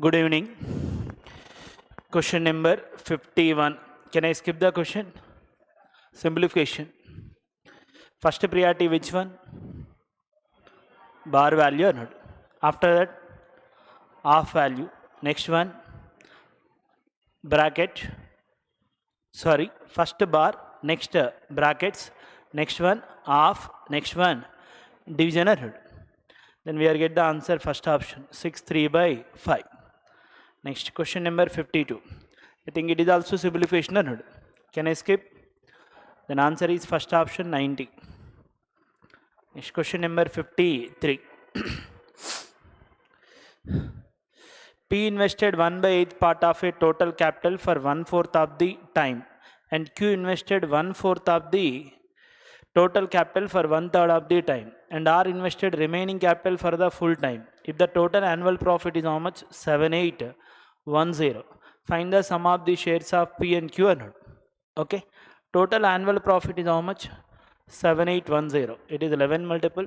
Good evening. Question number 51. Can I skip the question? Simplification. First priority which one? Bar value or not? After that, half value. Next one, bracket. Sorry, first bar, next brackets. Next one, half. Next one, division or not? Then we are get the answer first option 6 3 by 5. Next question number 52. I think it is also simplification or not? Can I skip? Then answer is first option 90. Next question number 53. P invested 1 by 8th part of a total capital for 1/4 of the time, and Q invested 1/4 of the total capital for 1/3 of the time, and R invested remaining capital for the full time. If the total annual profit is how much? 7810. Find the sum of the shares of P and Q or not? Okay. Total annual profit is how much? 7810. It is 11 multiple.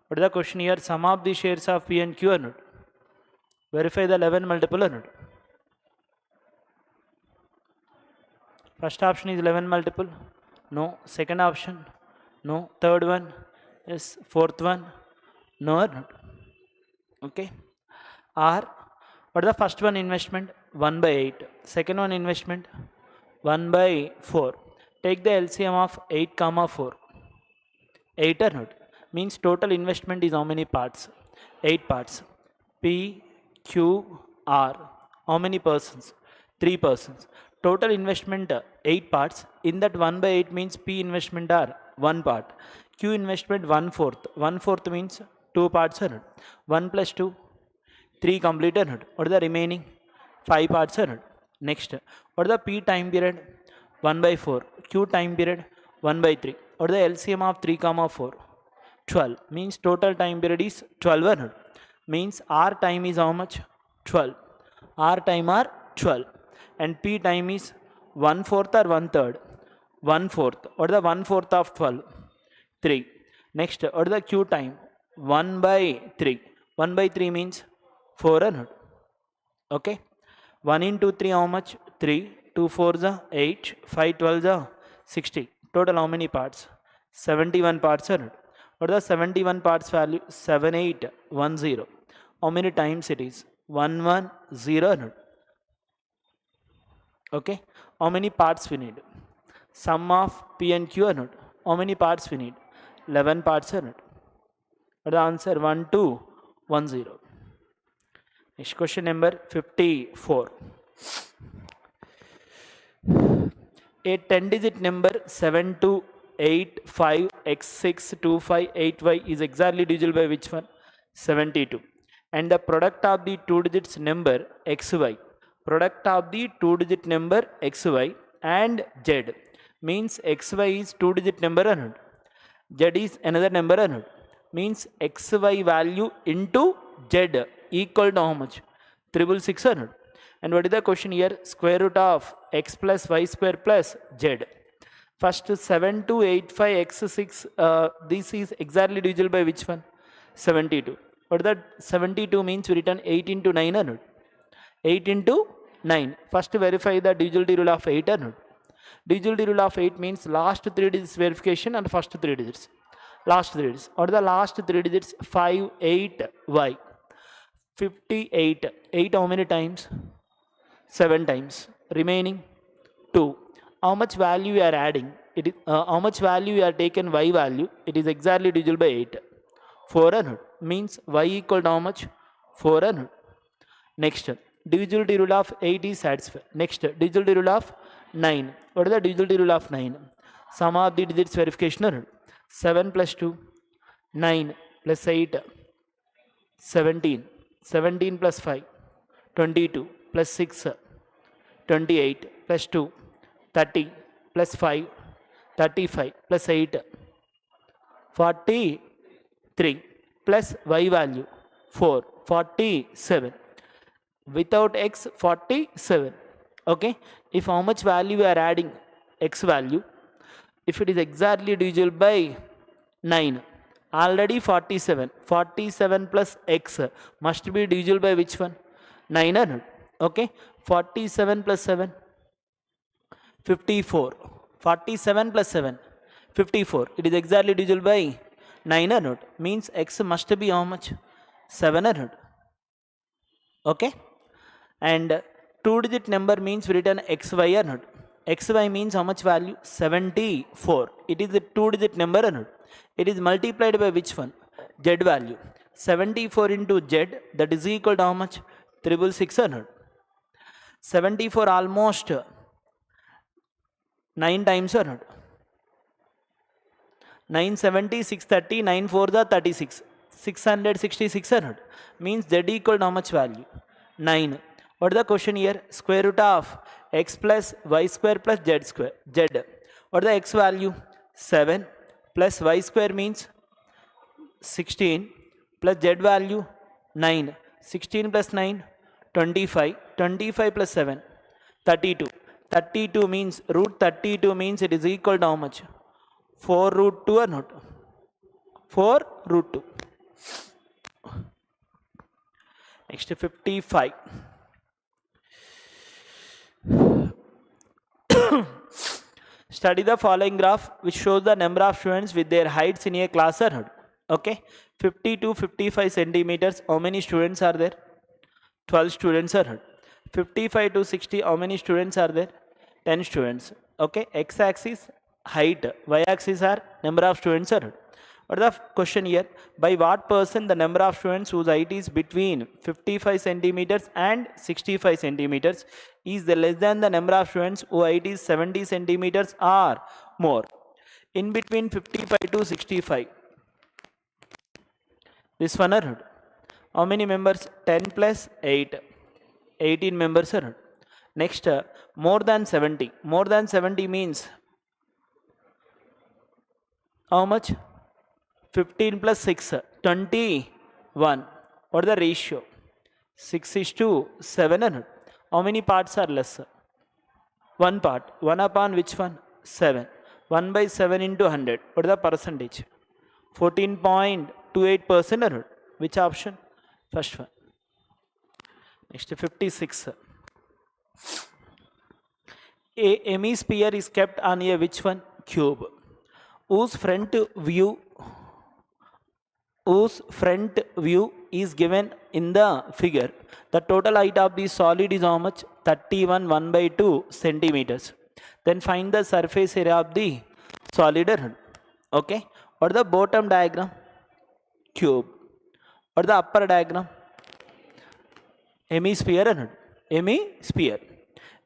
What is the question here? Sum of the shares of P and Q or not? Verify the 11 multiple or not? First option is 11 multiple. No. Second option? No. Third one? Yes. Fourth one? No or not? Okay. R. What is the first one investment? 1 by 8. Second one investment? 1 by 4. Take the LCM of 8 comma 4. 8 or not? Means total investment is how many parts? 8 parts. P, Q, R. How many persons? 3 persons. Total investment 8 parts. In that 1 by 8 means P investment are 1 part. Q investment 1/4. 1/4 means 2 parts or not? 1 plus 2, 3 complete or not? What are the remaining? 5 parts or not? Next, what is the P time period? 1 by 4. Q time period? 1 by 3. What is the LCM of 3 comma 4? 12. Means total time period is 12 or not? Means R time is how much? 12. R time are 12. And P time is 1/4 or 1/3? 1/4. What is the 1/4 of 12? 3. Next, what is the Q time? 1 by 3. 1 by 3 means 4 or not? Okay. 1 into 3 how much? 3. 2 4s are 8. 5 12s are 60. Total how many parts? 71 parts or not? What is the 71 parts value? 7810. How many times it is? 110 or not? Okay. How many parts we need? Sum of P and Q or not? How many parts we need? 11 parts or not? What is the answer? 1210. Next question number 54. A 10-digit number 7285x62585y is exactly divisible by which one? 72. And the product of the 2 digits number xy. Product of the 2-digit number xy and z means xy is 2-digit number or not? Z is another number or not? Means xy value into z equal to how much? 666 or not? And what is the question here? Square root of x plus y square plus z. First 7285x6, this is exactly divisible by which one? 72. What is that? 72 means we written 8 into 9 or not? 8 into 9. First verify the divisibility rule of 8 or not? Divisibility rule of 8 means last 3 digits verification and first 3 digits. Last 3 digits. What are the last 3 digits? 5, 8, y. 58. 8 how many times? 7 times. Remaining 2. How much value you are adding? It is, how much value you are taken y value? It is exactly divisible by 8. 4 or not? Means y equal to how much? 4 or not? Next, divisibility rule of 8 is satisfied. Next, divisibility rule of 9. What is the divisibility rule of 9? Sum of the digits verification or not? 7 plus 2, 9 plus 8, 17. 17 plus 5, 22 plus 6, 28 plus 2, 30 plus 5, 35 plus 8, 43 plus y value 4, 47. Without x 47. Okay. If how much value we are adding? X value. If it is exactly divisible by 9, Already 47. 47 plus x must be divisible by which one? 900. Okay. 47 plus 7. 54. 47 plus 7. 54. It is exactly divisible by 900. Means x must be how much? 700. Okay. And 2-digit number means written xy or not. Xy means how much value? 74. It is a 2-digit number or not. It is multiplied by which one? Z value. 74 into Z, that is equal to how much? 666. 74 almost 9 times or not. 970, 630, 9 4 the 36. 666 or not. Means Z equal to how much value? 9. What is the question here? Square root of x plus y square plus z square. Z. What is the x value? 7 plus y square means 16 plus z value 9. 16 plus 9, 25. 25 plus 7, 32. 32 means root 32 means it is equal to how much? 4 root 2 or not? 4 root 2. Next 55. Study the following graph which shows the number of students with their heights in a class or not. Okay. 50 to 55 centimeters. How many students are there? 12 students are not. 55 to 60. How many students are there? 10 students. Okay. X axis height. Y axis are number of students are not. What is the question here? By what person the number of students whose height is between 55 centimeters and 65 centimeters is less than the number of students whose height is 70 centimeters or more? In between 55 to 65. This one are not. How many members? 10 plus 8. 18 members are not. Next, more than 70. More than 70 means how much? 15 plus 6, 21. What is the ratio? 6 is to 7. How many parts are less? One part. 1 upon which one? 7. 1 by 7 into 100. What is the percentage? 14.28%. Which option? First one. Next 56. A hemisphere is kept on a which one? Cube. Whose front view is given in the figure. The total height of the solid is how much? 31 1 by 2 centimeters. Then find the surface area of the solid. Okay. What is the bottom diagram? Cube. What is the upper diagram? Hemisphere. Hemisphere.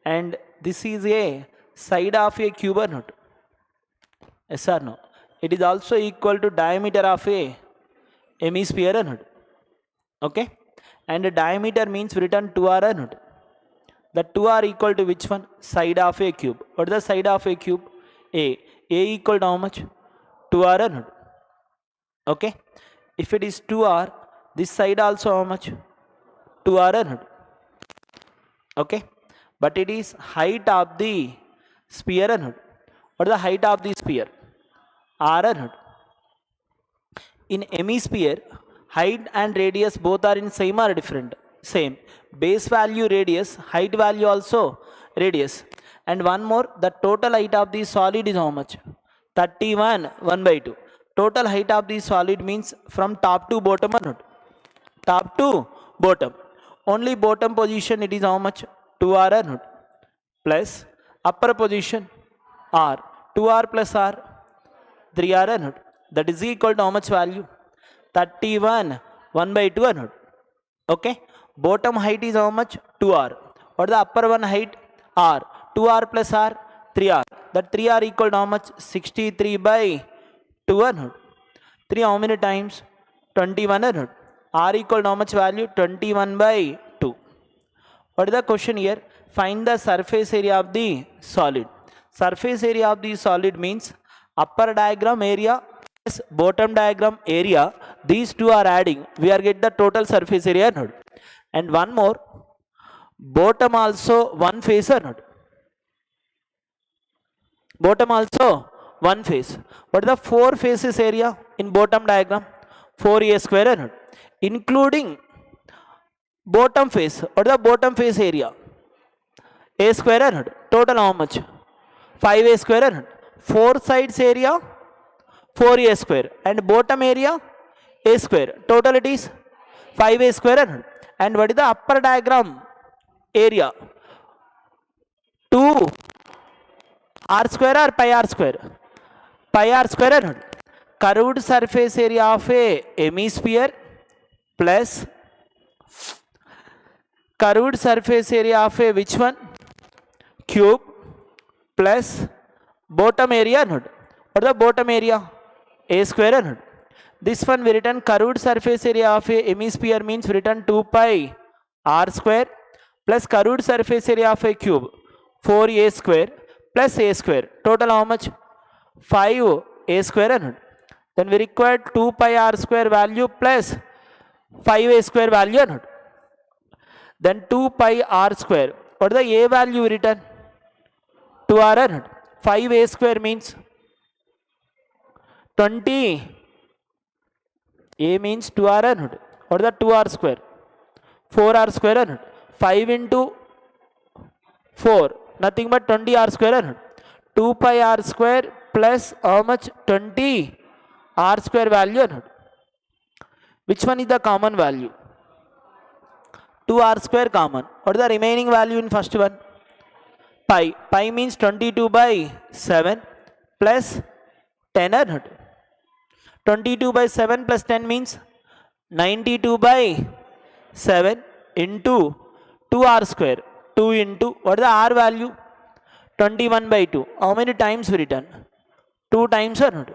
And this is a side of a cube or not? Yes or no? It is also equal to diameter of a hemisphere or not? Okay. And the diameter means written 2r or not? The 2r equal to which one? Side of a cube. What is the side of a cube? A. A equal to how much? 2r or not? Okay. If it is 2r, this side also how much? 2r or not? Okay. But it is height of the sphere or not? What is the height of the sphere? R or not? In hemisphere, height and radius both are in same or different? Same. Base value radius, height value also radius. And one more, the total height of the solid is how much? 31 1 by 2. Total height of the solid means from top to bottom or not? Top to bottom. Only bottom position it is how much? 2r or not? Plus upper position r. 2r plus r, 3r or not? That is equal to how much value? 31 1 by 2 or not? Okay. Bottom height is how much? 2r. What is the upper one height? r. 2r plus r, 3r. That 3r equal to how much? 63 by 2 or not? 3 how many times? 21 or not? R equal to how much value? 21 by 2. What is the question here? Find the surface area of the solid. Surface area of the solid means upper diagram area plus bottom diagram area. These two are adding. We are get the total surface area or not? And one more. Bottom also one face or not? Bottom also one face. What is the four faces area? in bottom diagram? 4a square and including bottom face. What is the bottom face area? A square and total how much? 5a square and 4 sides area 4a square and bottom area a square. Total it is 5a square and what is the upper diagram area? 2 r square or pi r square? Pi r square and curved surface area of a hemisphere plus curved surface area of a which one? Cube plus bottom area node. What is the bottom area? A square node. This one we written curved surface area of a hemisphere means we written 2 pi r square plus curved surface area of a cube 4a square plus a square. Total how much? 5a square node. Then we require 2 pi r square value plus 5a square value node. Then 2 pi r square. What is the a value written? 2r node. 5a square means 20. A means 2r node. What is the 2r square? 4r square node. 5 into 4 nothing but 20r square node. 2 pi r square plus how much? 20 r square value node. Which one is the common value? 2r square common. What is the remaining value in first one? Pi. Pi means 22 by 7 plus 10 or not? 22 by 7 plus 10 means 92 by 7 into 2r square. 2 into, what is the r value? 21 by 2. How many times we return? 2 times or not?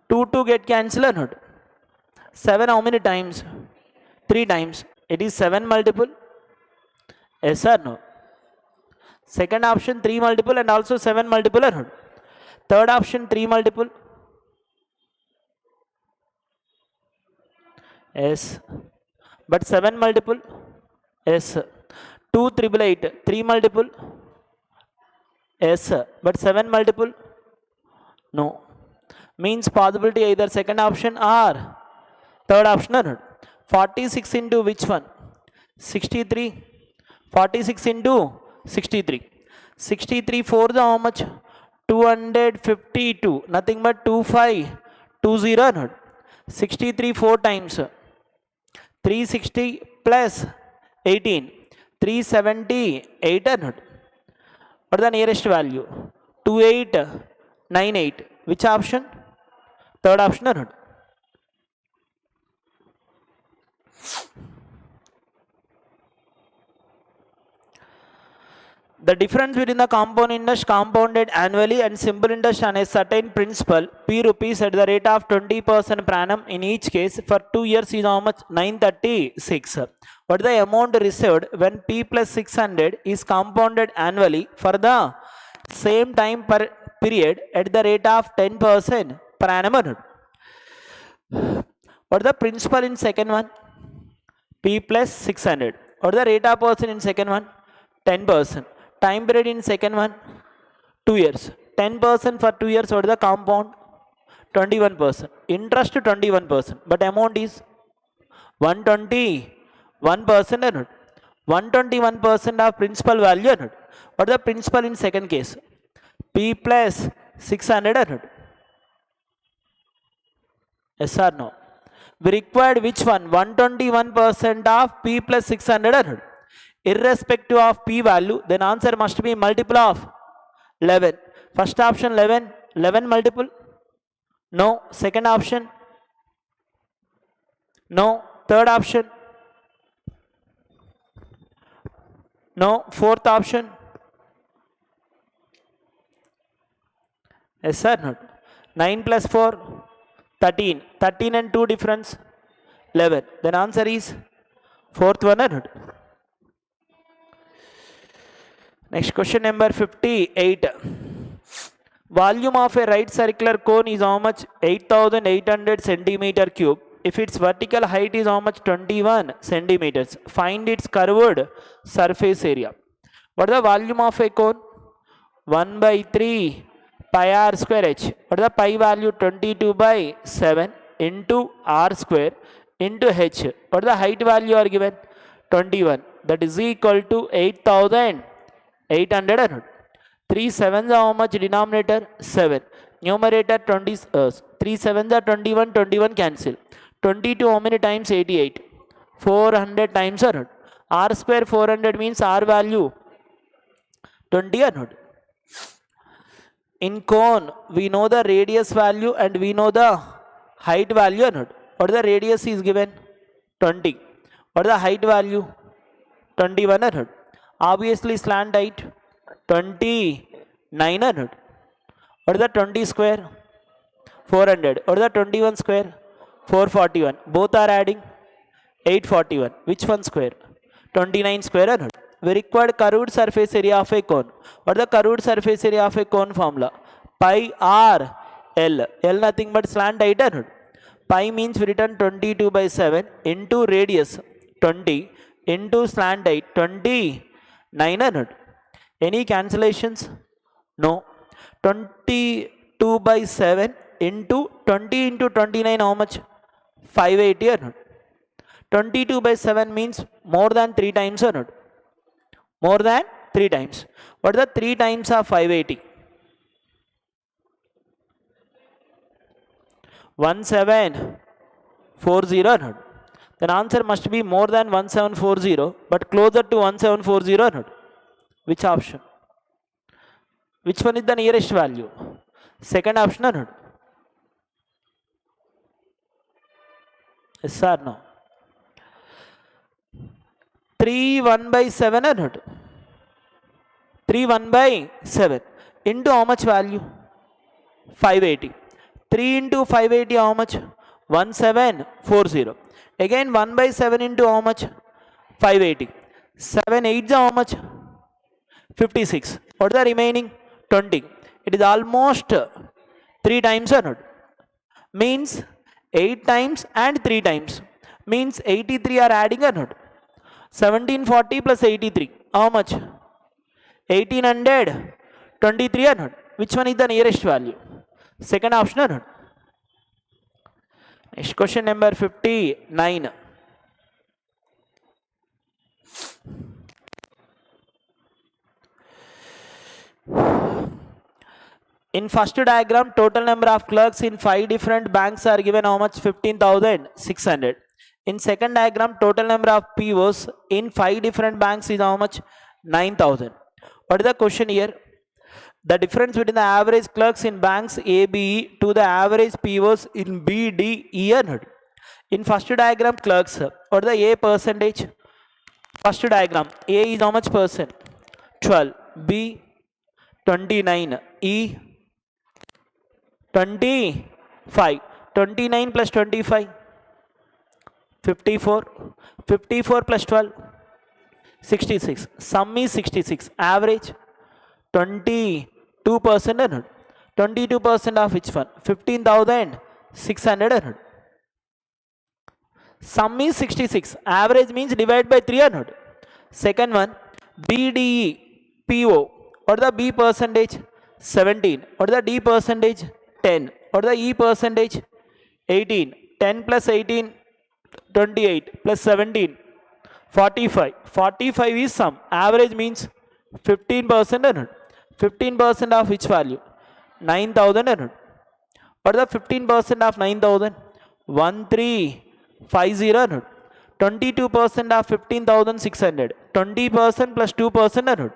2 get cancelled or not? 7 how many times? 3 times. It is 7 multiple. Yes or no? Second option 3 multiple and also 7 multiple or not? Third option 3 multiple. Yes. But 7 multiple? Yes. 2 triple 8. 3 multiple? Yes. But 7 multiple? No. Means possibility either second option or third option or not. 46 into which one? 63. 46 into 63. 63 for the how much? 252. Nothing but 2520 not. 63 4 times. 360 plus 18. 378 not. What is the nearest value? 2898. Which option? Third option or not? The difference between the compound interest compounded annually and simple interest on a certain principal P rupees at the rate of 20% per annum in each case for 2 years is how much? 936. What is the amount received when P plus 600 is compounded annually for the same time per period at the rate of 10% per annum? What is the principal in second one? P plus 600. What is the rate of person in second one? 10%. Time period in second one? 2 years. 10% for 2 years. What is the compound? 21%. Interest 21%. But amount is 121% or not? 121% of principal value or not? What is the principal in second case? P plus 600 or not? Yes or no? We required which one? 121% of P plus 600 or not? Irrespective of P value, then answer must be multiple of 11. First option 11. 11 multiple? No. Second option? No. Third option? No. Fourth option? Yes or not? 9 plus 4? 13. 13 and 2 difference? 11. Then answer is fourth one or not? Next question number 58. Volume of a right circular cone is how much? 8800 centimeter cube. If its vertical height is how much? 21 centimeters. Find its curved surface area. What is the volume of a cone? 1 by 3 pi r square h. What is the pi value? 22 by 7 into r square into h. What is the height value are given? 21. That is equal to 8,800 and 3 sevens are how much? Denominator 7. Numerator 20. 3 sevens are 21. 21 cancel. 22 how many times? 88. 400 times or not? R square 400 means R value 20 or not? In cone we know the radius value and we know the height value or not? What the radius is given? 20. What the height value? 21 or not? Obviously slant height 29 or not? What is the 20 square? 400. What is the 21 square? 441. Both are adding 841. Which one square? 29 square or not? We required curved surface area of a cone. What is the curved surface area of a cone formula? Pi r L. L nothing but slant height or not? Pi means we written 22 by 7 into radius 20 into slant height 29 or not? Any cancellations? No. 22 by 7 into 20 into 29 how much? 580 or not? 22 by 7 means more than 3 times or not? More than 3 times. What are the 3 times of 580? 1740 or not? Then answer must be more than 1740 but closer to 1740 or not? Which option? Which one is the nearest value? Second option or not? Yes or no? 3 1 by 7 or not? 3 1 by 7 into how much value? 580. 3 into 580 how much? 1740. Again 1 by 7 into how much? 580. 7 8 how much? 56. What is the remaining? 20. It is almost 3 times or not? Means 8 times and 3 times. Means 83 are adding or not? 1740 plus 83. How much? 1823 or not? Which one is the nearest value? Second option or not? Next question number 59. In first diagram, total number of clerks in 5 different banks are given how much? 15,600. In second diagram, total number of POs in 5 different banks is how much? 9,000. What is the question here? The difference between the average clerks in banks A, B, E to the average POs in B, D, E and D. In first diagram, clerks, what is the A percentage? First diagram, A is how much percent? 12. B, 29. E, 25. 29 plus 25. 54. 54 plus 12. 66. Sum is 66. Average 22% or not? 22% of which one? 15,600 or not? Sum is 66. Average means divide by 3 or not? Second one, BDE PO. What is the B percentage? 17. What is the D percentage? 10. What is the E percentage? 18. 10 plus 18, 28 plus 17, 45. 45 is sum. Average means 15% or not? 15% of which value? 9,000 or not? What is the 15% of 9,000? 1350 or not? 22% of 15,600. 20% plus 2% or not?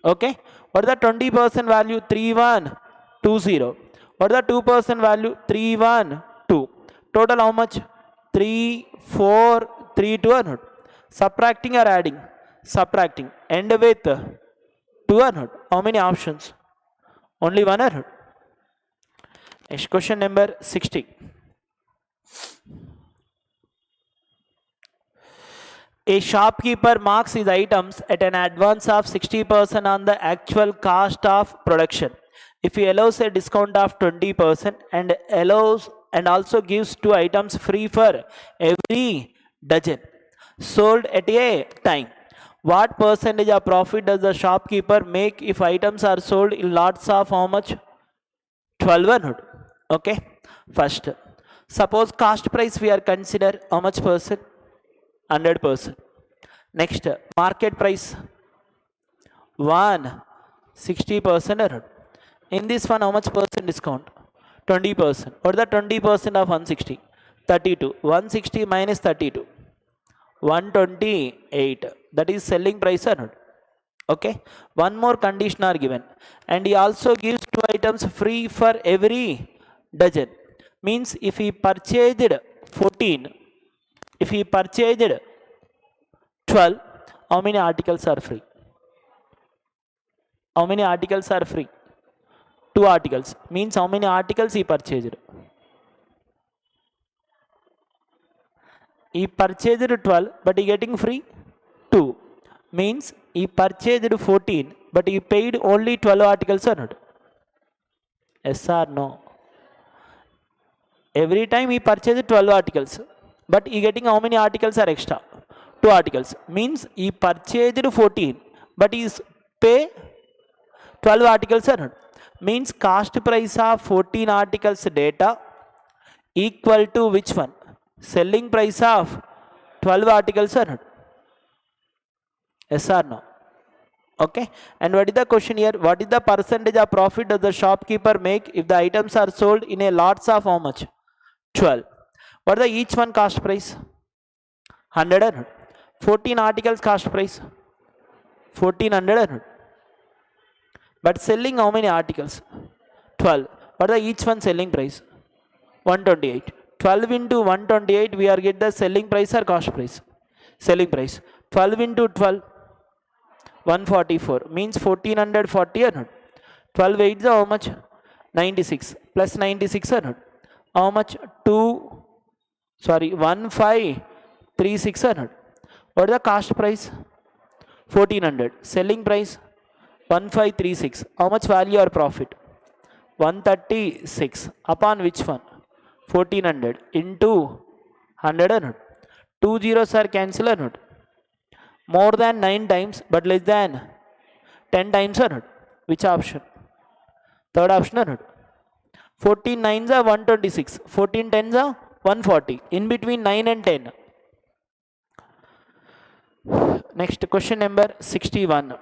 Okay. What is the 20% value? 3120. What is the 2% value? 312. Total how much? 3432 or not? Subtracting or adding? Subtracting. End with 2 or not? How many options? Only one or not? Next question number 60. A shopkeeper marks his items at an advance of 60% on the actual cost of production. If he allows a discount of 20% and also gives 2 items free for every dozen sold at a time, What percentage of profit does the shopkeeper make if items are sold in lots of how much? 1200. Okay. First, suppose cost price we are consider how much percent? 100%. Next, market price 160%. In this one, how much percent discount? 20%. What is the 20% of 160? 32. 160 minus 32. 128. That is selling price or not? Okay. One more condition are given. And he also gives 2 items free for every dozen. Means if he purchased 14, if he purchased 12, how many articles are free? How many articles are free? 2 articles. Means how many articles he purchased? He purchased 12, but he getting free 2. Means he purchased 14, but he paid only 12 articles or not? Yes or no? Every time he purchased 12 articles, but he getting how many articles are extra? 2 articles. Means he purchased 14, but he pay 12 articles or not? Means cost price of 14 articles data equal to which one? Selling price of 12 articles or not? Yes or no? Okay. And what is the question here? What is the percentage of profit does the shopkeeper make if the items are sold in a lots of how much? 12. What is the each one cost price? 100 or not? 14 articles cost price 1400 or not? But selling how many articles? 12. What is the each one selling price? 128. 12 into 128 we are get the selling price or cost price? Selling price. 12 into 12, 144. Means 1440 or not? 12 8 is how much? 96. Plus 96 or not? How much? 1536 or not? What is the cost price? 1400. Selling price 1536. How much value or profit? 136. Upon which one? 1400 into 100 or not? 2 zeros are cancelled or not? More than 9 times but less than 10 times or not? Which option? Third option or not? 14 9s are 126. 14 10s are 140. In between 9 and 10. Next question number 61.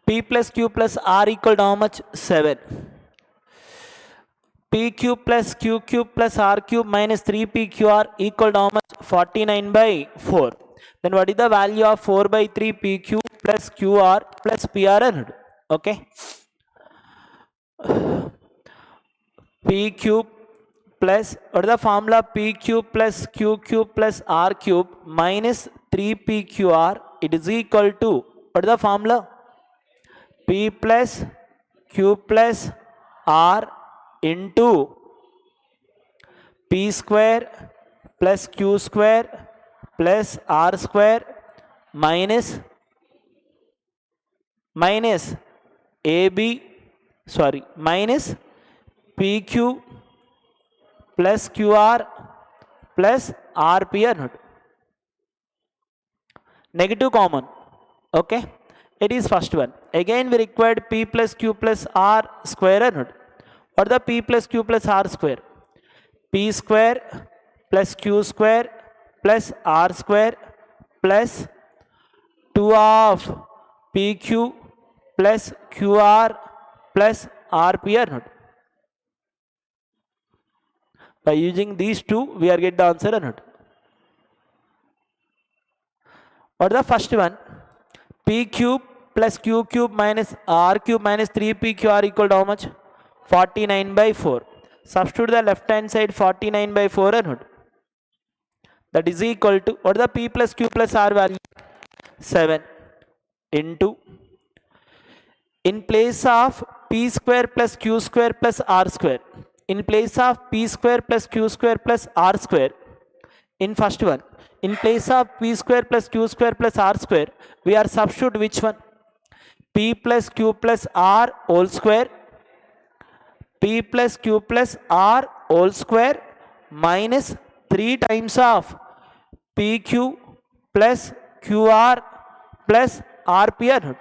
P plus Q plus R equal to how much? 7. P cube plus Q cube plus R cube minus 3PQR equal to how much? 49 by 4. Then what is the value of 4 by 3 PQ plus QR plus PR? Okay. P cube plus, what is the formula? P cube plus Q cube plus R cube minus 3PQR. It is equal to, what is the formula? P plus Q plus R into P square plus Q square plus R square minus PQ plus QR plus RP or not? Negative common. Okay. It is first one. Again we required P plus Q plus R square or not? What is the P plus Q plus R square? P square plus Q square plus R square plus 2 of PQ plus QR plus RP or not? By using these two we are get the answer or not? What is the first one? P cube plus Q cube minus R cube minus 3PQR equal to how much? 49 by 4. Substitute the left hand side 49 by 4 or not? That is equal to, what is the P plus Q plus R value? 7 into, in place of P square plus Q square plus R square, in place of P square plus Q square plus R square, in first one, in place of P square plus Q square plus R square, we are substitute which one? P plus Q plus R whole square, P plus Q plus R whole square minus 3 times of P PQ plus QR plus RP or not?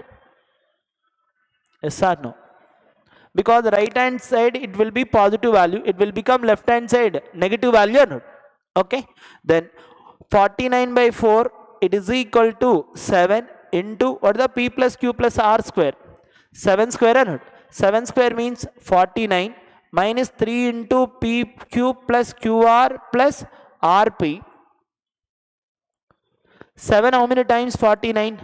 Yes or no? Because right hand side it will be positive value, it will become left hand side negative value or not? Okay, then 49 by 4 it is equal to 7 into what is the P plus Q plus R square? 7 square or not? 7 square means 49 minus 3 into PQ plus QR plus RP. 7 how many times 49?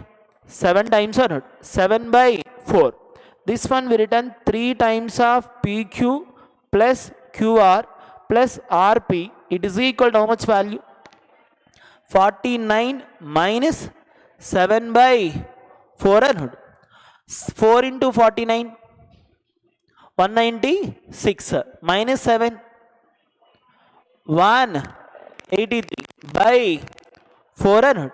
7 times or not? 7 by 4. This one we written 3 times of PQ plus QR plus RP. It is equal to how much value? 49 minus 7 by 4 or not? 4 into 49, 196 minus 7, 183 by 4 or not?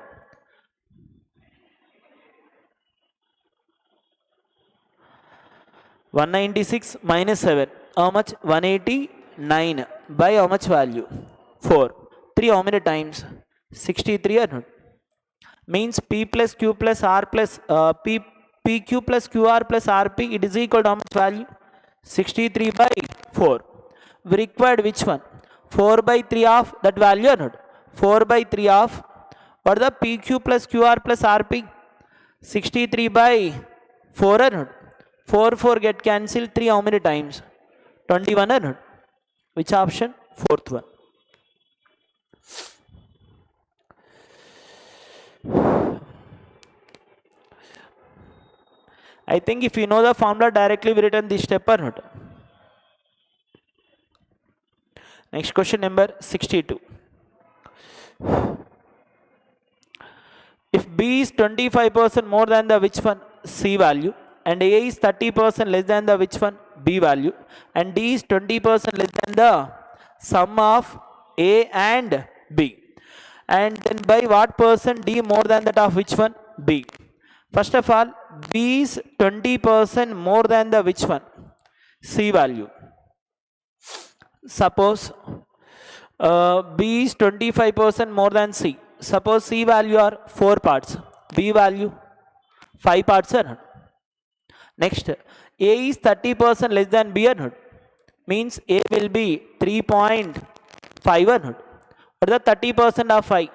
196 minus 7, how much? 189 by how much value? 4. 3 how many times? 63 or not? Means P plus Q plus R plus PQ plus QR plus RP, it is equal to how much value? 63 by 4. We required which one? 4 by 3 of that value or not? 4 by 3 of what is the PQ plus QR plus RP? 63 by 4 or not? 4 4 get cancelled. 3 how many times? 21 or not? Which option? Fourth one. I think if you know the formula directly we written this step or not. Next question number 62. If B is 25% more than the which one? C value, and A is 30% less than the which one? B value, and D is 20% less than the sum of A and B, and then by what percent D more than that of which one? B. First of all, B is 20% more than the which one? C value. Suppose B is 25% more than C. Suppose C value are 4 parts, B value 5 parts or not? Next, A is 30% less than B or not? Means A will be 3.5 or not? What is the 30% of 5?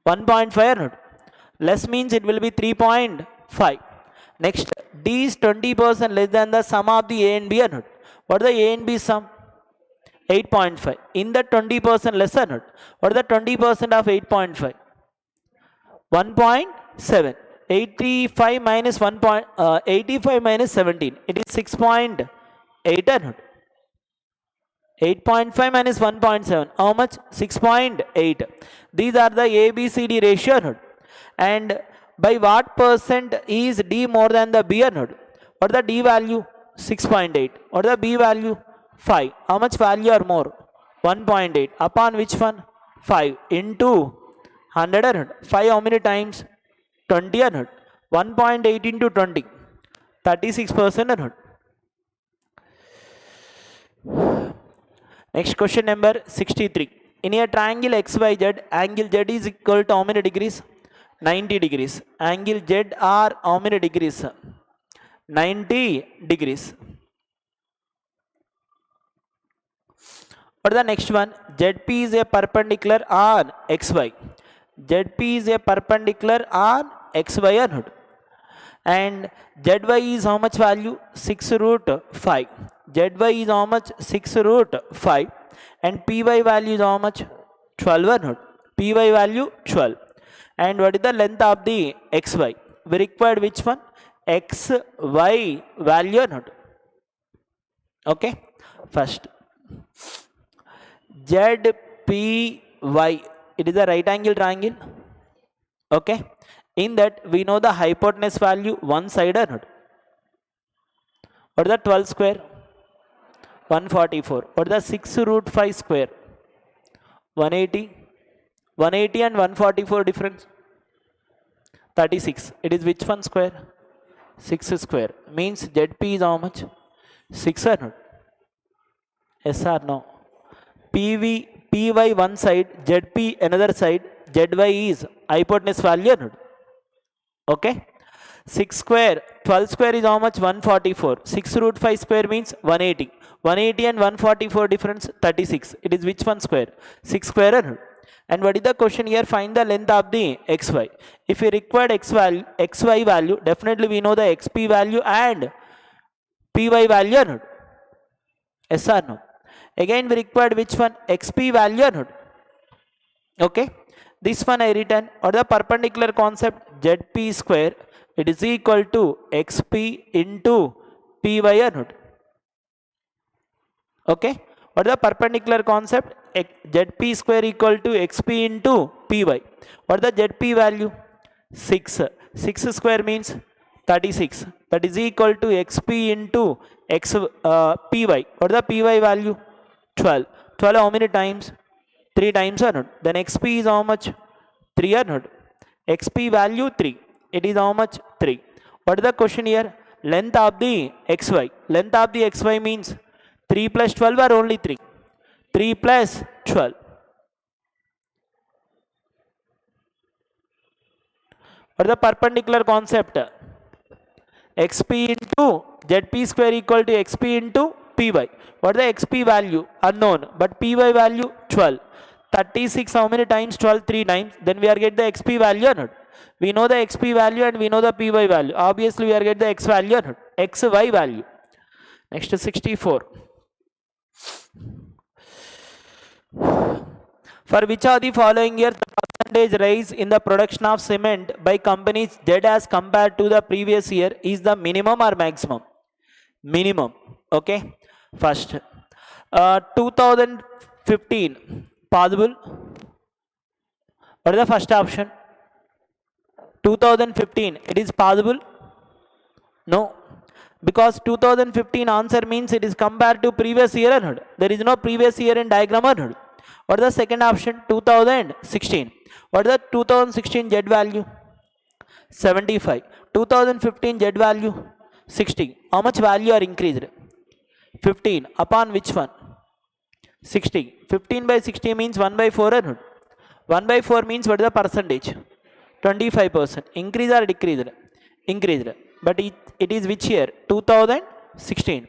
1.5 or not? Less means it will be 3.5. Next, D is 20% less than the sum of the A and B or not? What is the A and B sum? 8.5. In the 20% less or not? What is the 20% of 8.5? 1.7. 85 minus 85 minus 17. It is 6.8 or not? 8.5 minus 1.7. How much? 6.8. These are the ABCD ratio or not? And by what percent is D more than the B or not? What is the D value? 6.8. What is the B value? 5. How much value or more? 1.8. Upon which one? 5 into 100 or not? 5 how many times? 20 or not? 1.8 into 20. 36% or not? Next question number 63. In a triangle XYZ, angle Z is equal to how many degrees? 90 degrees. Angle Z are how many degrees? 90 degrees. What is the next one? ZP is a perpendicular on XY. ZP is a perpendicular on XY or not? And ZY is how much value? 6 root 5. ZY is how much? 6 root 5. And PY value is how much? 12 or not? PY value 12. And what is the length of the XY? We required which one? XY value or not? Okay. First, ZPY, it is a right angle triangle. Okay. In that we know the hypotenuse value one side or not? What is the 12 square? 144. What is the 6 root 5 square? 180. 180 and 144 difference? 36. It is which one square? 6 square. Means ZP is how much? 6 or not? Yes or no? P PY one side, ZP another side, ZY is hypotenuse value or not? Okay. 6 square, 12 square is how much? 144. 6 root 5 square means 180. 180 and 144 difference 36. It is which one square? 6 square or not? And what is the question here? Find the length of the xy. If we required xy value, definitely we know the xp value and py value or not? Yes or no? Again we required which one? xp value or not? Okay. This one I written, or the perpendicular concept zp square, it is equal to xp into py or not? Okay. Or the perpendicular concept zp square equal to xp into py. What the zp value? 6. 6 square means 36. That is equal to xp into py. What the py value? 12. 12 how many times? 3 times or not? Then xp is how much? 3 or not? xp value 3. It is how much? 3. What is the question here? Length of the xy. Length of the xy means 3 plus 12 or only 3? 3 plus 12. What is the perpendicular concept? xp into zp square equal to xp into py. What is the xp value? Unknown. But py value 12. 36 how many times? 12 3 times. Then we are get the xp value or not? We know the xp value and we know the py value. Obviously we are get the x value or not? xy value. Next is 64. For which of the following years the percentage rise in the production of cement by companies Z as compared to the previous year is the minimum or maximum? Minimum. Okay. First, 2015 possible. What is the first option? 2015 it is possible? No, because 2015 answer means it is compared to previous year or not? There is no previous year in diagram or not? What is the second option? 2016. What is the 2016 Z value? 75. 2015 Z value 60. How much value are increased? 15. Upon which one? 60. 15 by 60 means 1 by 4 or not? 1 by 4 means what is the percentage? 25%. Increase or decreased? Increased. But it is which year? 2016.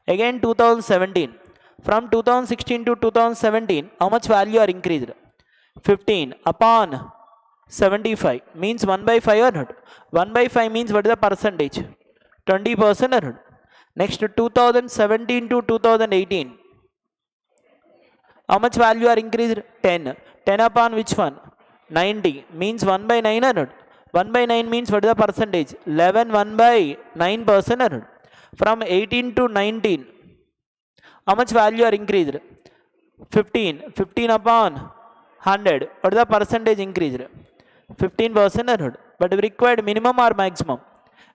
Again 2017. From 2016 to 2017, how much value are increased? 15 upon 75 means 1 by 5 or not? 1 by 5 means what is the percentage? 20% or not? Next 2017 to 2018. How much value are increased? 10. 10 upon which one? 90 means 1 by 9 or not? 1 by 9 means what is the percentage? 11 1 by 9% or not? From 18 to 19. How much value are increased? 15. 15 upon 100. What is the percentage increased? 15% or not? But we required minimum or maximum?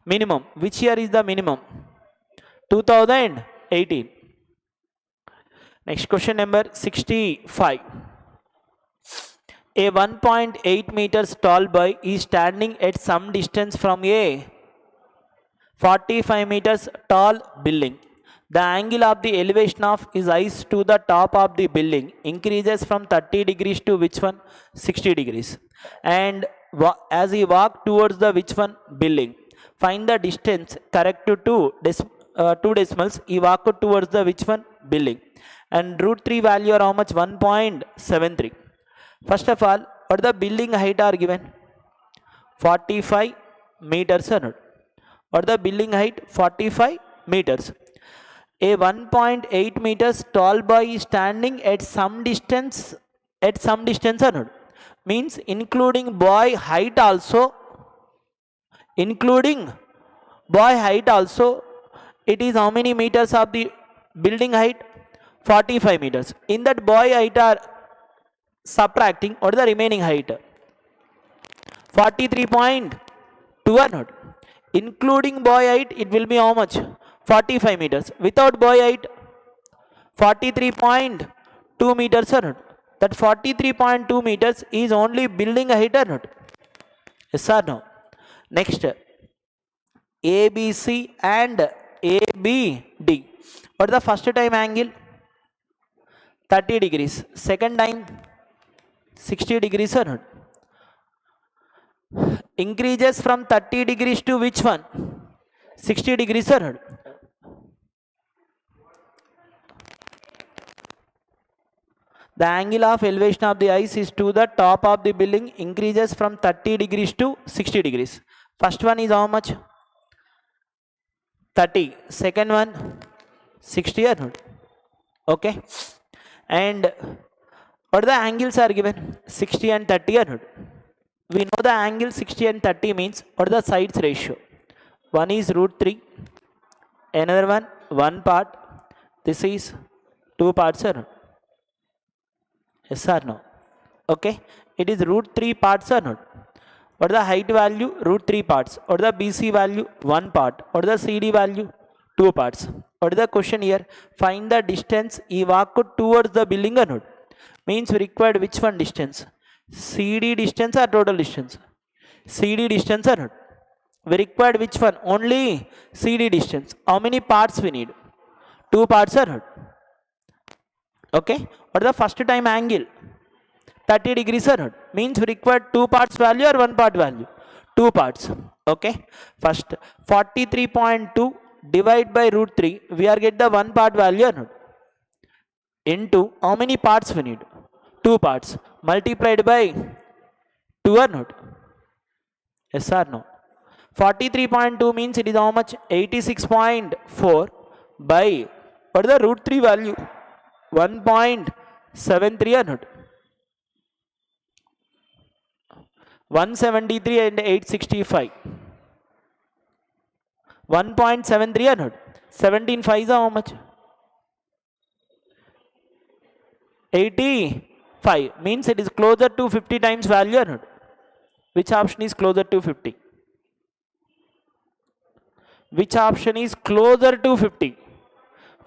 Minimum. Which year is the minimum? 2018. Next question number 65. A 1.8 meters tall boy is standing at some distance from a 45 meters tall building. The angle of the elevation of his eyes to the top of the building increases from 30 degrees to which one? 60 degrees. And as he walked towards the which one? Building. Find the distance correct to two decimals. He walked towards the which one? Building. And root 3 value are how much? 1.73. First of all, what the building height are given? 45 meters or not? What the building height? 45 meters. A 1.8 meters tall boy is standing at some distance or not? Means including boy height also, it is how many meters of the building height? 45 meters. In that boy height are subtracting, what is the remaining height? 43.2 or not? Including boy height, it will be how much? 45 meters. Without boy height, 43.2 meters or not? That 43.2 meters is only building height or not? Yes or no? Next, ABC and ABD. What is the first time angle? 30 degrees. Second time 60 degrees or not? Increases from 30 degrees to which one? 60 degrees or not? The angle of elevation of the ice is to the top of the building increases from 30 degrees to 60 degrees. First one is how much? 30. Second one 60 or not? Okay. And what the angles are given? 60 and 30 or not? We know the angle 60 and 30 means what the sides ratio? One is √3, another one part. This is 2 parts or not? Yes or no? Okay. It is √3 parts or not? What the height value? √3 parts. What the BC value? 1 part. What the CD value? 2 parts. What is the question here? Find the distance he walked towards the building or not? Means we required which one distance? CD distance or total distance? CD distance or not? We required which one? Only CD distance. How many parts we need? 2 parts or not? Okay. What is the first time angle? 30 degrees or not? Means we require 2 parts value or 1 part value? 2 parts. Okay. First 43.2 divide by √3. We are get the 1 part value or not? Into how many parts we need? 2 parts. Multiplied by 2 or not? Yes or no? 43.2 means it is how much? 86.4 by what is the √3 value? 1.73 or not? 173 and 865. 1.73 or not? 17.5 is how much? 85 means it is closer to 50 times value or not? Which option is closer to 50? Which option is closer to 50?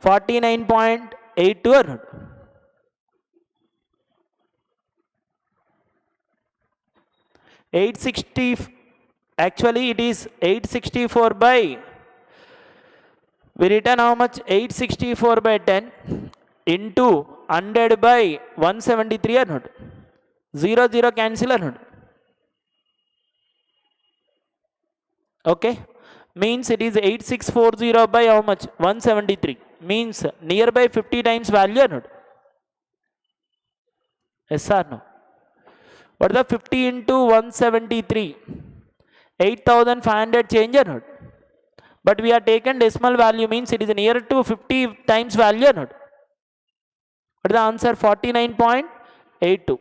49.82 or not? Actually it is 864 by, we written how much? 864 by 10 into 100 by 173 or not? 0 0 cancel or not? Okay. Means it is 8640 by how much? 173. Means nearby 50 times value or not? Yes or no? What is the 50 into 173? 8500 change or not? But we are taken decimal value means it is near to 50 times value or not? What is the answer? 49.82.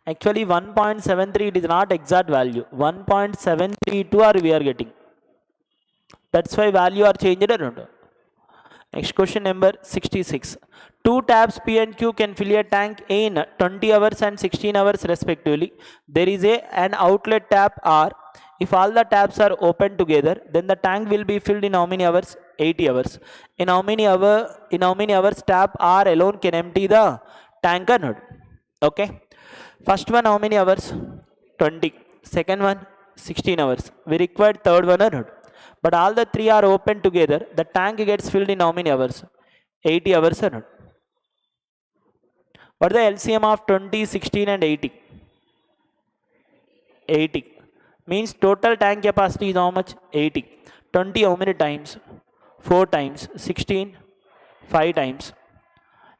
Actually 1.73 it is not exact value. 1.732 are we are getting. That's why value are changed or not? Next question number 66. 2 taps P and Q can fill a tank in 20 hours and 16 hours respectively. There is an outlet tap R. If all the taps are open together, then the tank will be filled in how many hours? 80 hours. In how many hours tap R alone can empty the tank or not? Okay. First one how many hours? 20. Second one 16 hours. We required third one or not? But all the three are open together. The tank gets filled in how many hours? 80 hours or not? What is the LCM of 20, 16 and 80? 80. Means total tank capacity is how much? 80. 20 how many times? 4 times. 16 5 times.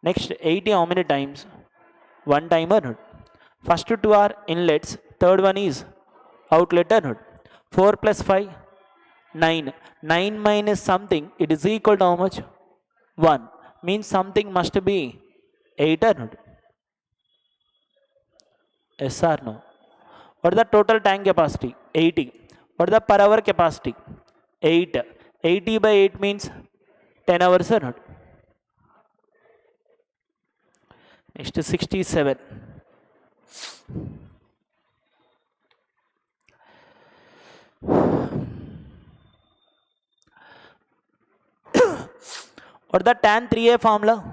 Next 80 how many times? 1 time or not? First two are inlets. Third one is outlet or not? 4 plus 5 9. 9 minus something, it is equal to how much? 1. Means something must be 8 or not? Yes or no? What is the total tank capacity? 80. What is the per hour capacity? 8. 80 by 8 means 10 hours or not? Next 67. What is the tan 3A formula?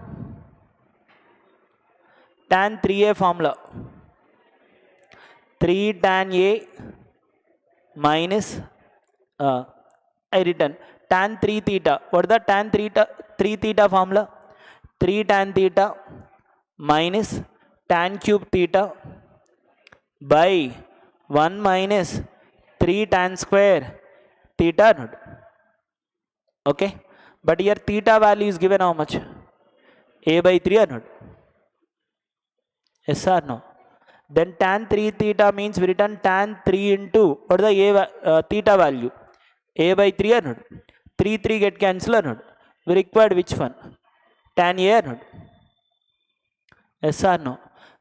Tan 3A formula. 3 tan A minus I written tan 3 theta. What is the tan 3 theta formula? 3 tan theta minus tan cube theta by 1 minus 3 tan square theta not. Okay, but here theta value is given how much? A by 3 or not? Yes or no? Then tan 3 theta means we return tan 3 into what is the theta value? A by 3 or not? 3 3 get cancelled or not? We required which one? Tan A or not? Yes or no?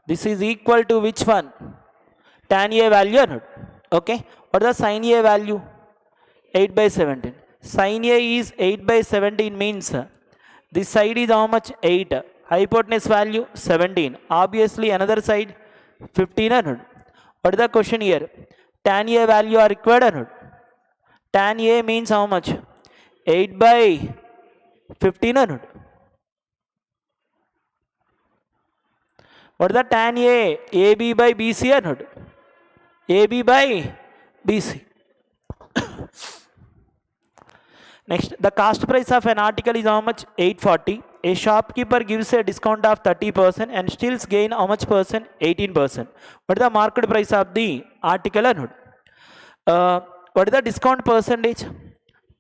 This is equal to which one? Tan A value or not? Okay, what is the sin A value? 8 by 17. Sin A is 8 by 17 means this side is how much? 8. Hypotenuse value 17. Obviously another side 15 or not? What is the question here? Tan A value are required or not? Tan A means how much? 8 by 15 or not? What is the tan A? AB by BC or not? AB by BC. Next, the cost price of an article is how much? 840. A shopkeeper gives a discount of 30% and still gain how much percent? 18%. What is the market price of the article or not? What is the discount percentage?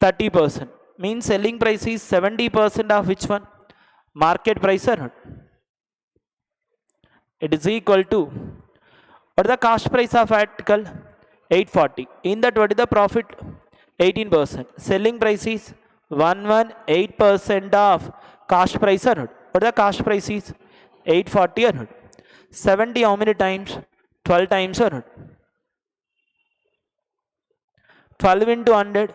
30%. Means selling price is 70% of which one? Market price or not? It is equal to, what is the cost price of article? 840. In that, what is the profit? 18%. Selling price is 118% of cost price or not? What is the cost price is? 840 or not? 70 how many times? 12 times or not? 12 into 100?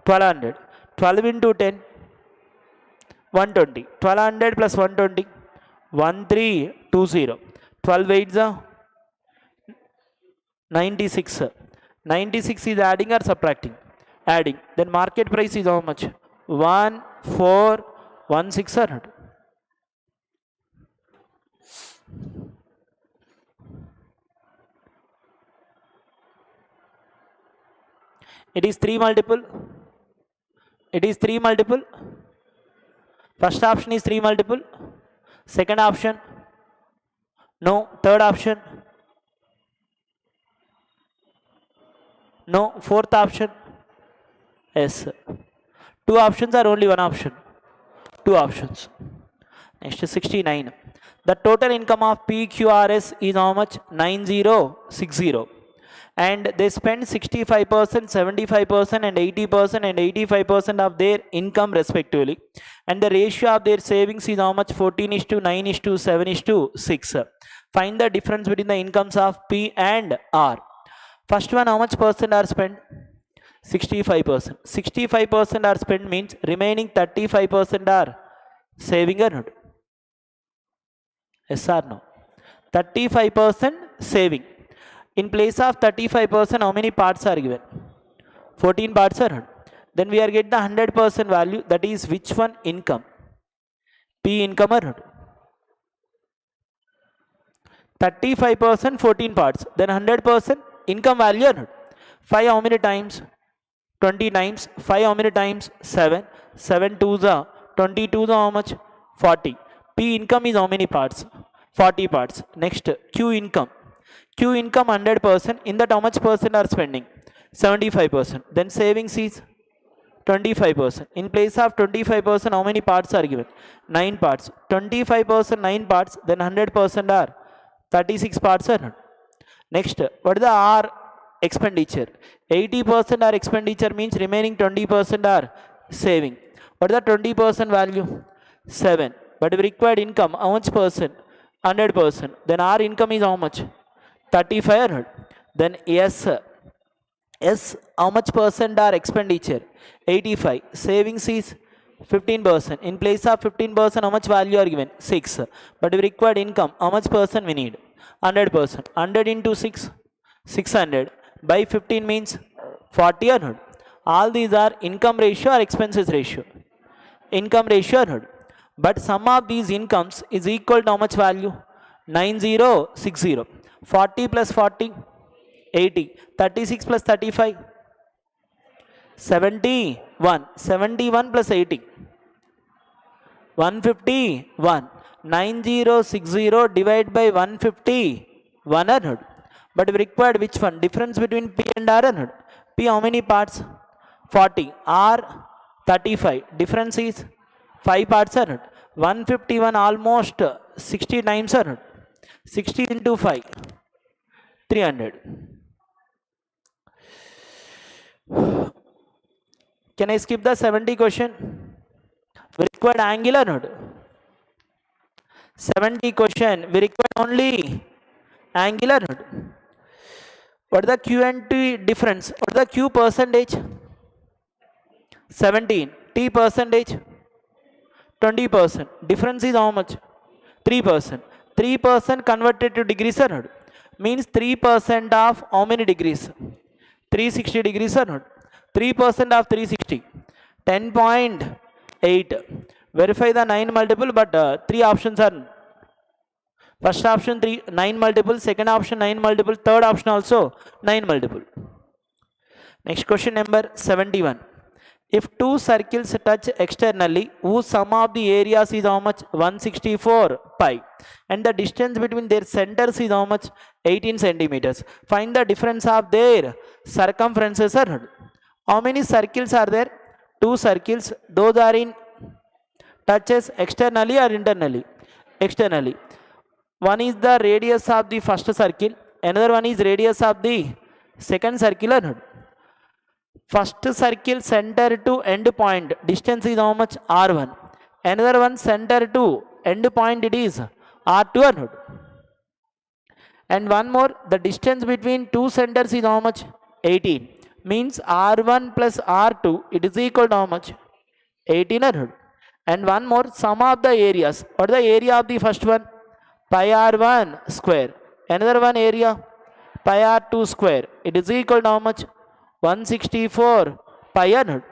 1200. 12 into 10? 120. 1200 plus 120? 1320. 12 8s are 96. 96 is adding or subtracting? Adding. Then market price is how much? 1416 or not? It is 3 multiple. It is 3 multiple. First option is 3 multiple. Second option? No. Third option? No. Fourth option? Yes. 2 options or only 1 option? 2 options. Next is 69. The total income of PQRS is how much? 9060. And they spend 65%, 75% and 80% and 85% of their income respectively. And the ratio of their savings is how much? 14:9:7:6. Find the difference between the incomes of P and R. First one, how much percent are spent? 65%. 65% are spent means remaining 35% are saving or not? Yes or no? 35% saving. In place of 35%, how many parts are given? 14 parts are not? Then we are get the 100% value, that is which one? Income. P income or not? 35% 14 parts. Then 100% income value or not? 5 how many times? 20 times. 5 how many times? 7. 7 2s are 22s are how much? 40. P income is how many parts? 40 parts. Next, Q income. Q income 100%. In that how much percent are spending? 75%. Then savings is 25%. In place of 25%, how many parts are given? 9 parts. 25% 9 parts. Then 100% are 36 parts are not? Next, what is the R expenditure? 80% are expenditure means remaining 20% are saving. What is the 20% value? 7. But we required income, how much percent? 100%. Then our income is how much? 35 or not? Then S, how much percent are expenditure? 85. Savings is 15%. In place of 15%, how much value are given? 6. But we required income, how much percent we need? 100%. 100 into 6, 600. By 15 means 40 or not? All these are income ratio or expenses ratio? Income ratio or not? But sum of these incomes is equal to how much value? 9060. 40 plus 40, 80. 36 plus 35, 71. 71 plus 80, 151. 9060 divided by 151 anode. But we required which one? Difference between P and R anode. P how many parts? 40. R 35. Difference is 5 parts anode. 151 almost 60 times anode. 60 into 5. 300. Can I skip the 70 question? We required angular node. 70 question. We require only angular node. What is the Q and T difference? What is the Q percentage? 17. T percentage? 20%. Difference is how much? 3%. 3% converted to degrees or not? Means 3% of how many degrees? 360 degrees or not? 3% of 360. 10.8. Verify the 9 multiple, but 3 options are. First option 9 multiple, second option 9 multiple, third option also 9 multiple. Next question number 71. If two circles touch externally, whose sum of the areas is how much? 164 pi. And the distance between their centers is how much? 18 centimeters. Find the difference of their circumferences. How many circles are there? 2 circles. Those are in touches externally or internally? Externally. One is the radius of the first circle. Another one is radius of the second circle. First circle center to end point distance is how much? R1. Another one center to end point it is R2. And one more, the distance between two centers is how much? 18. Means R1 plus R2 it is equal to how much? 18. And one more, sum of the areas. What is the area of the first one? Pi R1 square. Another one area pi R2 square. It is equal to how much? 164 pi anode.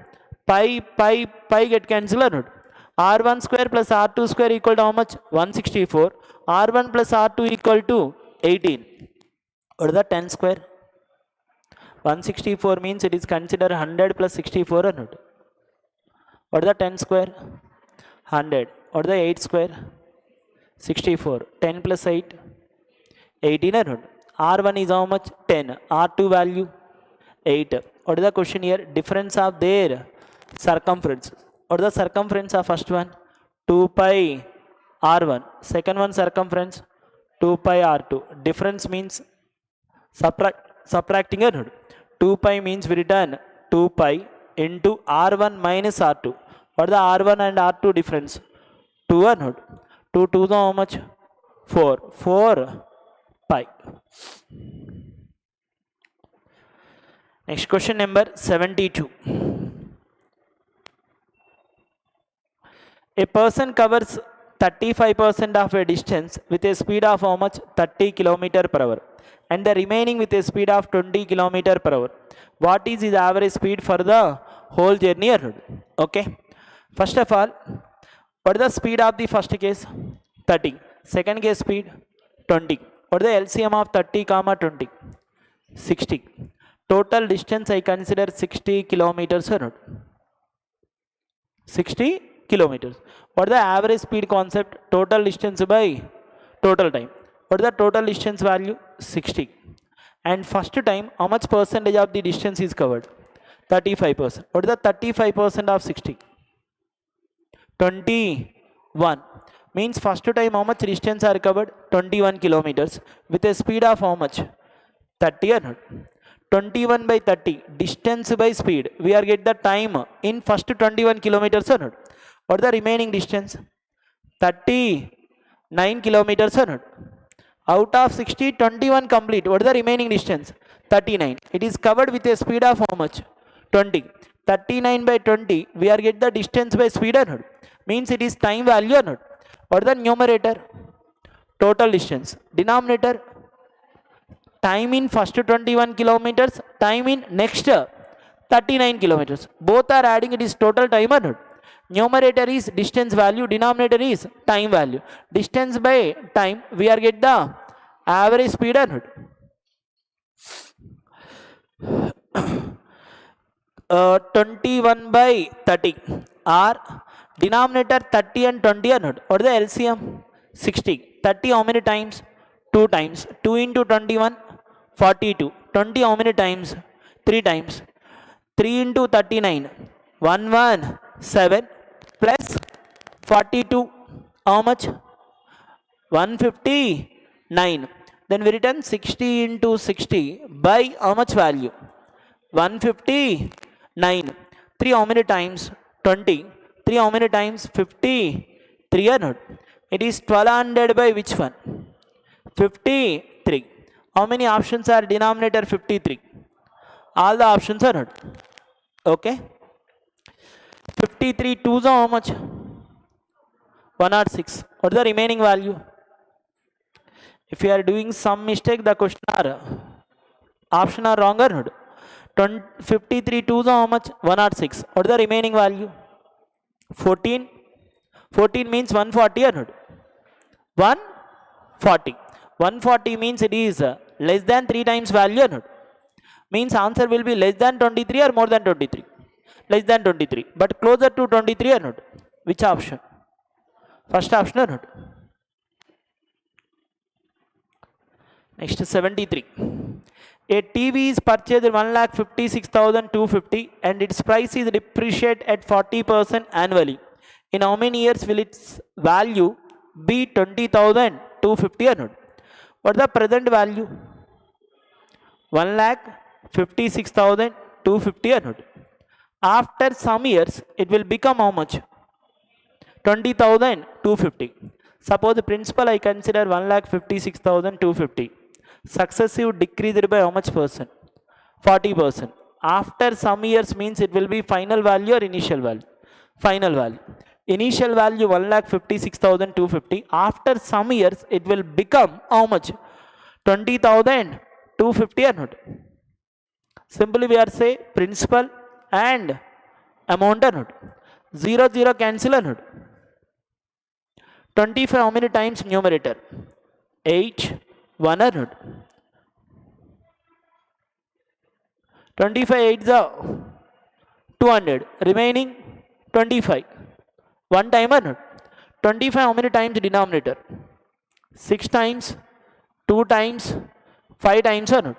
Pi get cancelled. R1 square plus R2 square equal to how much? 164. R1 plus R2 equal to 18. What is the 10 square? 164 means it is considered 100 plus 64 anode. What is the 10 square? 100. What is the 8 square? 64. 10 plus 8? 18 anode. R1 is how much? 10. R2 value? 8. What is the question here? Difference of their circumference. What is the circumference of first one? 2 pi R1. Second one circumference 2 pi R2. Difference means subtracting a node. 2 pi means we return 2 pi into R1 minus R2. What is the R1 and R2 difference? 2 a node. 2 to the how much? 4. 4 pi. Next question number 72. A person covers 35% of a distance with a speed of how much? 30 km per hour. And the remaining with a speed of 20 km per hour. What is his average speed for the whole journey? Okay. First of all, what is the speed of the first case? 30. Second case speed? 20. What is the LCM of 30, 20? 60. Total distance I consider 60 kilometers or not? 60 kilometers. What is the average speed concept? Total distance by total time. What is the total distance value? 60. And first time, how much percentage of the distance is covered? 35%. What is the 35% of 60? 21. Means first time how much distance are covered? 21 kilometers. With a speed of how much? 30 or not? 21 by 30. Distance by speed. We are get the time in first 21 kilometers or not? What is the remaining distance? 39 kilometers or not? Out of 60, 21 complete. What is the remaining distance? 39. It is covered with a speed of how much? 20. 39 by 20. We are get the distance by speed or not? Means it is time value or not? What is the numerator? Total distance. Denominator? Time in first 21 kilometers. Time in next 39 kilometers. Both are adding, it is total time or not? Numerator is distance value, denominator is time value. Distance by time, we are get the average speed or not? 21 by 30 or Denominator 30 and 20 are not. What is the LCM? 60. 30 how many times? 2 times. 2 into 21, 42. 20 how many times? 3 times. 3 into 39, 117 plus 42, how much? 159. Then we return 60 into 60 by how much value? 159. 3 how many times? 20. 3 how many times? 50. 300. It is 1200 by which one? 53. How many options are denominator 53? All the options are not. Okay. 53 2s are how much? 106. What is the remaining value? If you are doing some mistake, the question are option are wrong or not? 53 2s are how much? 106. What is the remaining value? 14. 14 means 140 or not? 140. 140 means it is less than 3 times value or not? Means answer will be less than 23 or more than 23? Less than 23. But closer to 23 or not? Which option? First option or not? Next 73. A TV is purchased 1,56,250 and its price is depreciated at 40% annually. In how many years will its value be 20,250 or not? What is the present value? 1,56,250 or not? After some years, it will become how much? 20,250. Suppose the principal I consider 1,56,250. Successive decreased by how much percent? 40%. After some years means it will be final value or initial value? Final value. Initial value 1,56,250. After some years it will become how much? 20,250 or not? Simply we are say principal and amount or not? 0 0 cancel or not? 25 how many times numerator? 8 1 or not? 25 8 are 200. Remaining 25. 1 time or not? 25 how many times denominator? 6 times, 2 times, 5 times or not?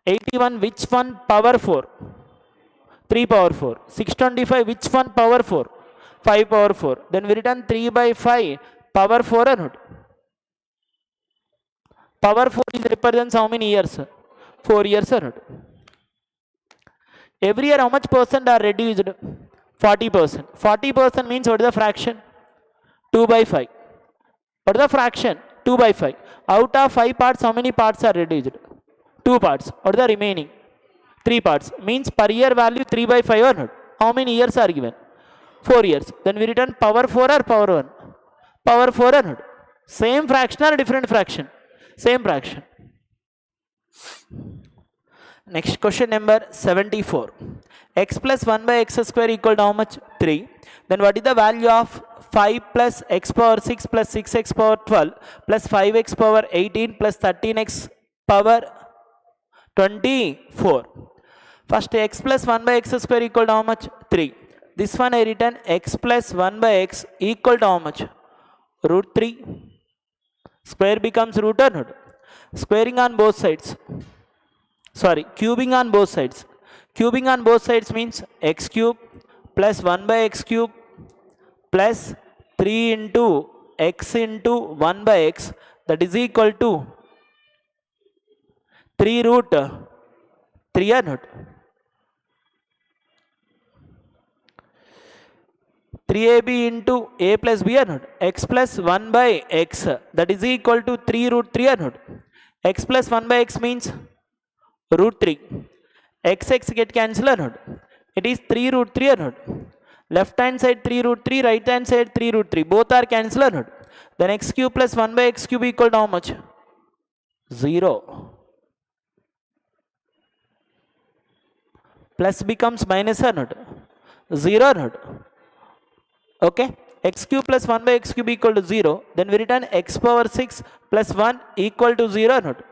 81 which one power 4? 3 power 4. 625 which one power 4? 5 power 4. Then we return 3 by 5 power 4 or not? Power 4 is represents how many years? 4 years or not? Every year how much percent are reduced? 40%. 40% means what is the fraction? 2 by 5. What is the fraction? 2 by 5. Out of 5 parts, how many parts are reduced? 2 parts. What is the remaining? 3 parts. Means per year value 3 by 5 or not? How many years are given? 4 years. Then we return power 4 or power 1? Power 4 or not? Same fraction or different fraction? Same fraction. Next question number 74. X plus 1 by x square equal to how much? 3. Then what is the value of 5 plus x power 6 plus 6x power 12 plus 5x power 18 plus 13x power 24. First x plus 1 by x square equal to how much? 3. This one I written x plus 1 by x equal to how much? Root 3. Square becomes root or not? Squaring on both sides. Sorry, cubing on both sides. Cubing on both sides means x cube plus 1 by x cube plus 3 into x into 1 by x, that is equal to 3 root 3 or not? 3ab into a plus b or not? X plus 1 by x, that is equal to 3 root 3 or not? X plus 1 by x means root 3. X get cancelled or not? It is 3 root 3 or not? Left hand side 3 root 3, right hand side 3 root 3. Both are cancelled or not? Then x cube plus 1 by x cube equal to how much? 0. Plus becomes minus or not? 0 or not? Okay. X cube plus 1 by x cube equal to 0. Then we return x power 6 plus 1 equal to 0 or not?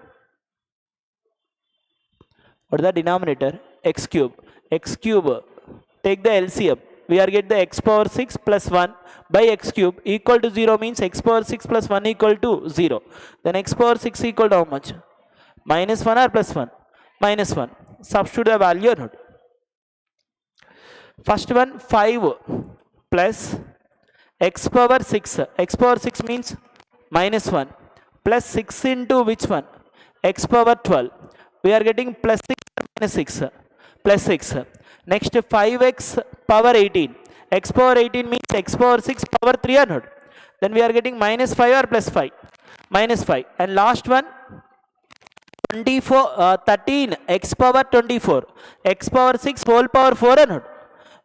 What is the denominator? X cube. X cube. Take the LCM. we are get the x power 6 plus 1 by x cube equal to 0 means x power 6 plus 1 equal to 0. Then x power 6 equal to how much? Minus 1 or plus 1? Minus 1. Substitute the value or not. First one 5 plus x power 6. X power 6 means minus 1 plus 6 into which one? X power 12. We are getting plus 6 minus 6. Plus 6. Next 5x power 18. X power 18 means x power 6 power 300. Then we are getting minus 5 or plus 5? Minus 5. And last one 13 x power 24. X power 6 whole power 400.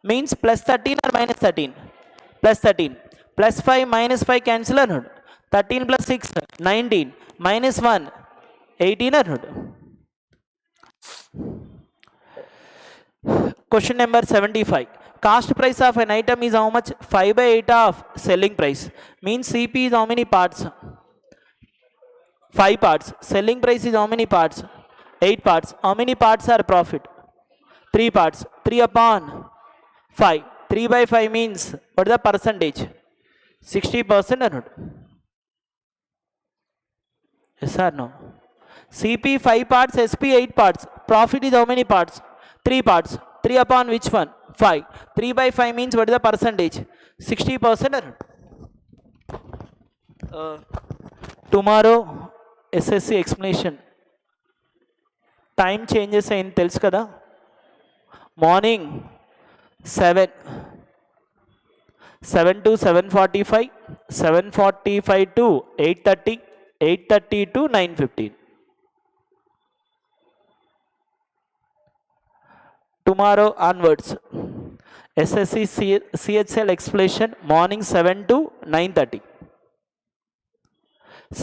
Means plus 13 or minus 13? Plus 13. Plus 5 minus 5 cancel 100. 13 plus 6 19. Minus 1 1800. Question number 75. Cost price of an item is how much? 5 by 8 of selling price. Means CP is how many parts? 5 parts. Selling price is how many parts? 8 parts. How many parts are profit? 3 parts. 3 upon 5. 3 by 5 means what is the percentage? 60% or not? Yes or no? CP 5 parts, SP 8 parts. Profit is how many parts? 3 parts. 3 upon which one? 5. 3 by 5 means what is the percentage? 60% or not? Tomorrow SSC explanation. Time changes in తెలుసు కదా? Morning 7 to 7:45, 7:45 to 8:30, 8:30 to 9:15. Tomorrow onwards, SSC Chsl explanation morning 7 to 9:30,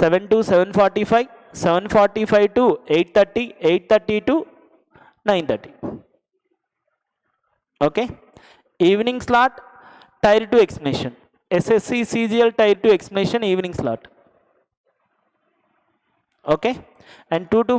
7 to 7:45, 7:45 to 8:30, 8:30 to 9:30. Okay. Evening slot tier 2 explanation. SSC CGL tier 2 explanation evening slot. Okay. And 2 to